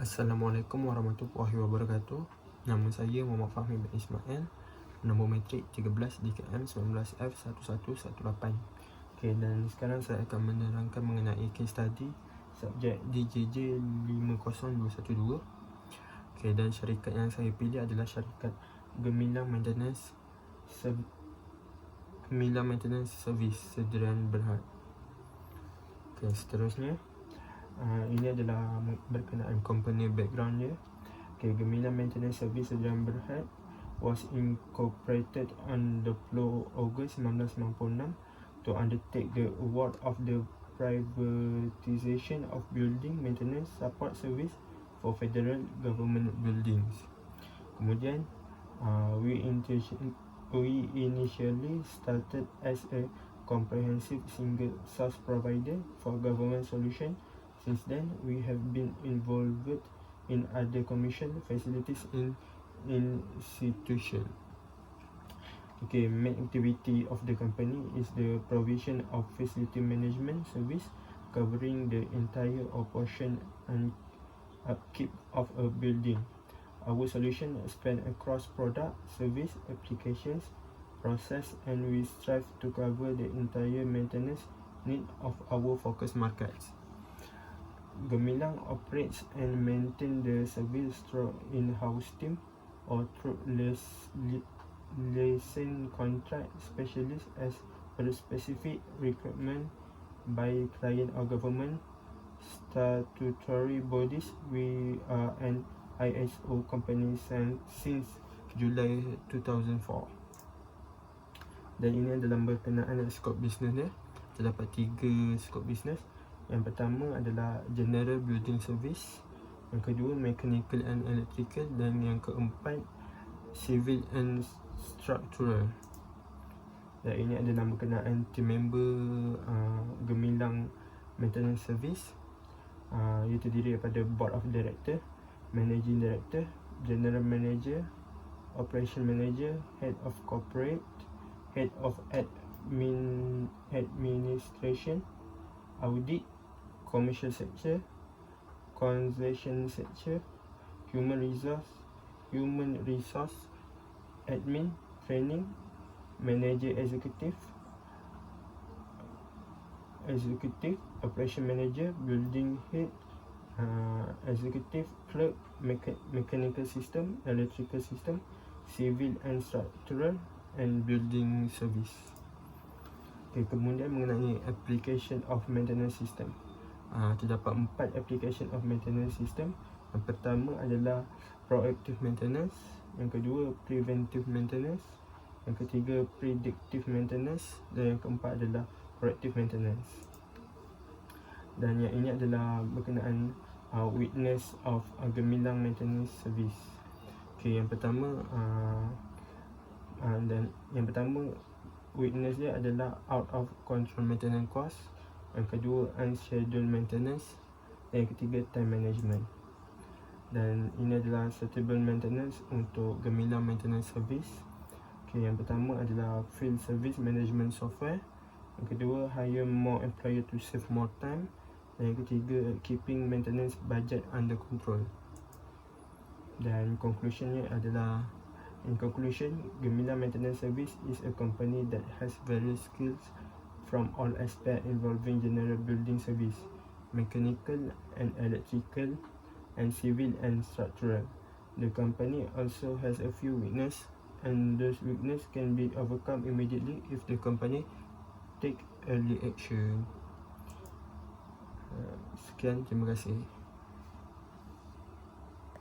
Assalamualaikum warahmatullahi wabarakatuh. Nama saya Muhammad Fahmi bin Ismail. Nombor matrik 13 DKM 19F1118. Okay, dan sekarang saya akan menerangkan mengenai case study subjek DJJ50212. Okay, dan syarikat yang saya pilih adalah syarikat Gemilang Maintenance Service Sdn Berhad. Okay, seterusnya ini adalah berkenaan company background dia. Okay, Gemilang Maintenance Service Sdn Berhad was incorporated on the 10 August 1996 to undertake the award of the privatization of building maintenance support service for federal government buildings. Kemudian we initially started as a comprehensive single source provider for government solution. Since then, we have been involved in other commission facilities in institution. Okay, main activity of the company is the provision of facility management service covering the entire operation and upkeep of a building. Our solution span across product, service, applications, process, and we strive to cover the entire maintenance need of our focus markets. Gemilang operates and maintain the service through in-house team or through license contract specialist as per specific requirement by client or government statutory bodies. We are an ISO company since July 2004. Dan ini adalah berkenaan skop bisnes dia. Terdapat 3 skop bisnes. Yang pertama adalah general building service, yang kedua mechanical and electrical, dan yang keempat civil and structural. Dan ini adalah berkenaan team member Gemilang Maintenance Service. Ia terdiri daripada board of director, managing director, general manager, operation manager, head of corporate, head of administration, audit, commercial sector, conservation sector, human resource, admin, training, manager executive, operation manager, building head, executive clerk, mechanical system, electrical system, civil and structural, and building service. Okay, kemudian mengenai application of maintenance system. Terdapat 4 application of maintenance system. Yang pertama adalah proactive maintenance, yang kedua preventive maintenance, yang ketiga predictive maintenance, dan yang keempat adalah corrective maintenance. Dan yang ini adalah berkenaan witness of Gemilang Maintenance Service. Okay, yang pertama witness dia adalah out of control maintenance cost, yang kedua unscheduled maintenance, dan yang ketiga time management. Dan ini adalah suitable maintenance untuk Gemilang Maintenance Service. Okay, yang pertama adalah field service management software, yang kedua hire more employer to save more time, dan yang ketiga keeping maintenance budget under control. Dan conclusionnya adalah, in conclusion, Gemilang Maintenance Service is a company that has various skills from all aspects involving general building service, mechanical and electrical, and civil and structural. The company also has a few weaknesses, and those weaknesses can be overcome immediately if the company take early action. Sekian, terima kasih.